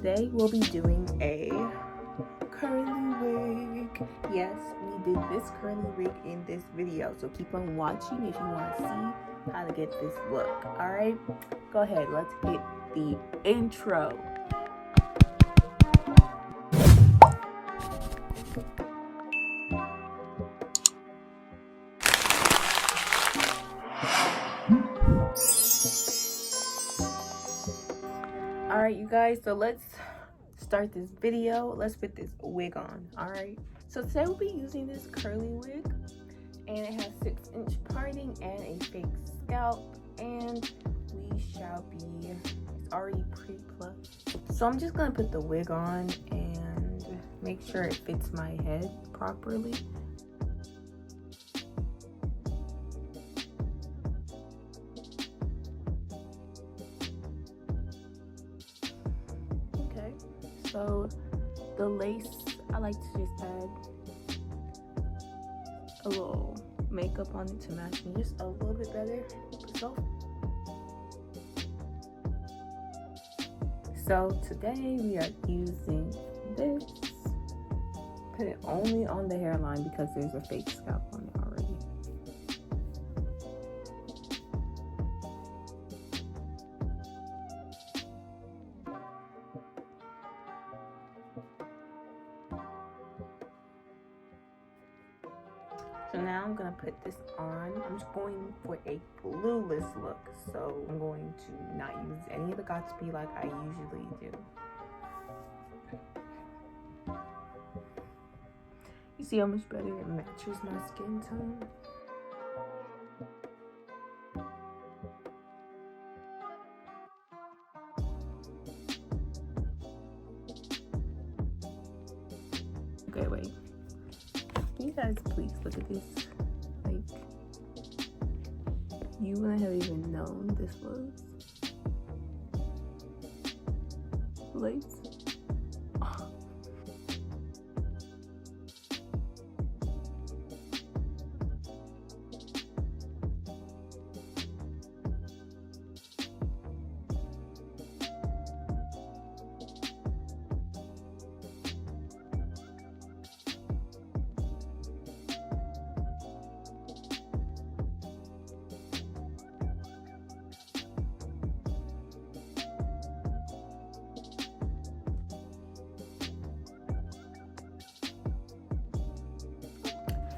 today we'll be doing a curly wig. Yes, we did this curly wig in this video, so keep on watching if you want to see how to get this look. All right, go ahead, let's hit the intro. All right, you guys, so let's start this video. Let's put this wig on. All right, so today we'll be using this curly wig, and it has 6-inch parting and a fake scalp, and we shall be, it's already pre-plucked. So I'm just gonna put the wig on and make sure it fits my head properly. Okay, so the lace, I like to just add a little makeup on it to match me just a little bit better. So today we are using this. Put it only on the hairline because there's a fake scalp on it already. So now I'm gonna put this on. I'm just going for a glueless look. So I'm going to not use any of the Gatsby like I usually do. You see how much better it matches my skin tone? Okay, wait. Can you guys please look at this? Like, you wouldn't have even known this was lace.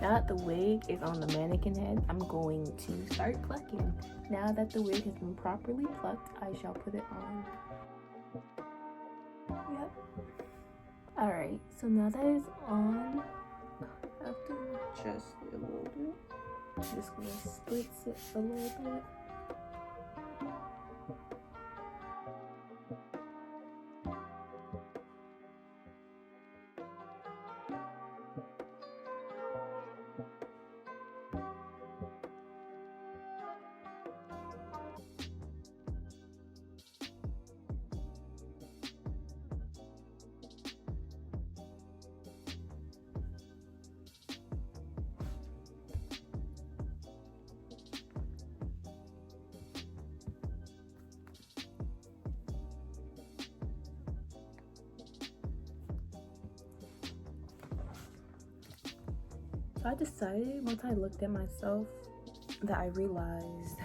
Now that the wig is on the mannequin head, I'm going to start plucking. Now that the wig has been properly plucked, I shall put it on. Yep. Alright, so now that it's on, I have to adjust it a little bit. I'm just gonna split it a little bit. So I decided, once I looked at myself, that I realized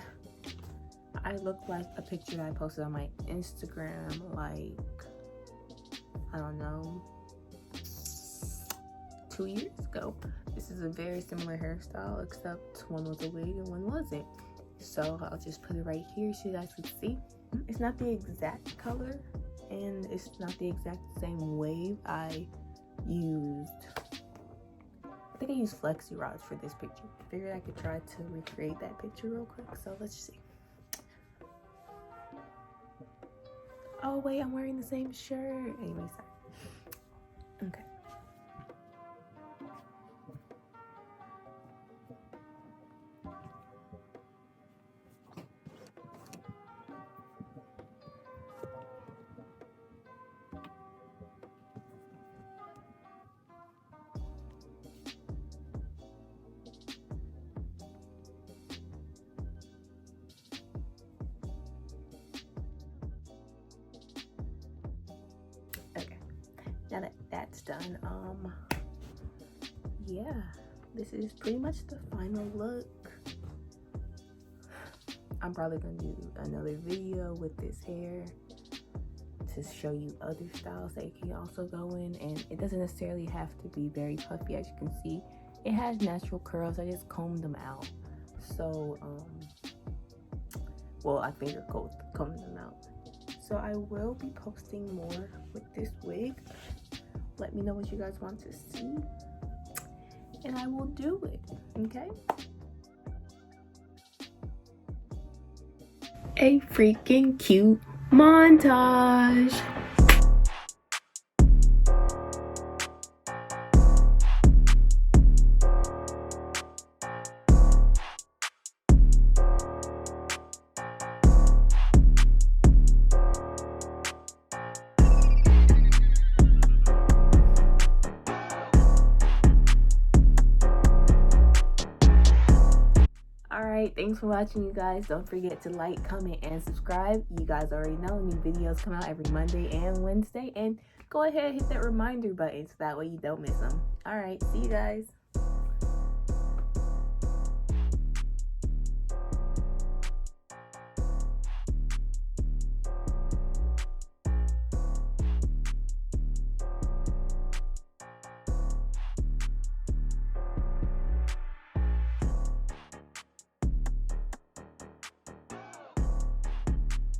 I looked like a picture that I posted on my Instagram, like, I don't know, 2 years ago. This is a very similar hairstyle, except one was a wig and one wasn't. So I'll just put it right here so you guys can see. It's not the exact color, and it's not the exact same wave. I think I used flexi rods for this picture. I figured I could try to recreate that picture real quick, so let's just see. Oh wait, I'm wearing the same shirt. Anyway, sorry. Okay. done. Yeah, this is pretty much the final look. I'm probably gonna do another video with this hair to show you other styles that it can also go in, and it doesn't necessarily have to be very puffy. As you can see, it has natural curls. I just combed them out. So well, I finger combed them out. So I will be posting more with this wig. Let me know what you guys want to see and I will do it. Okay, a freaking cute montage. Alright, thanks for watching, you guys. Don't forget to like, comment, and subscribe. You guys already know new videos come out every Monday and Wednesday. And go ahead and hit that reminder button so that way you don't miss them. Alright, see you guys.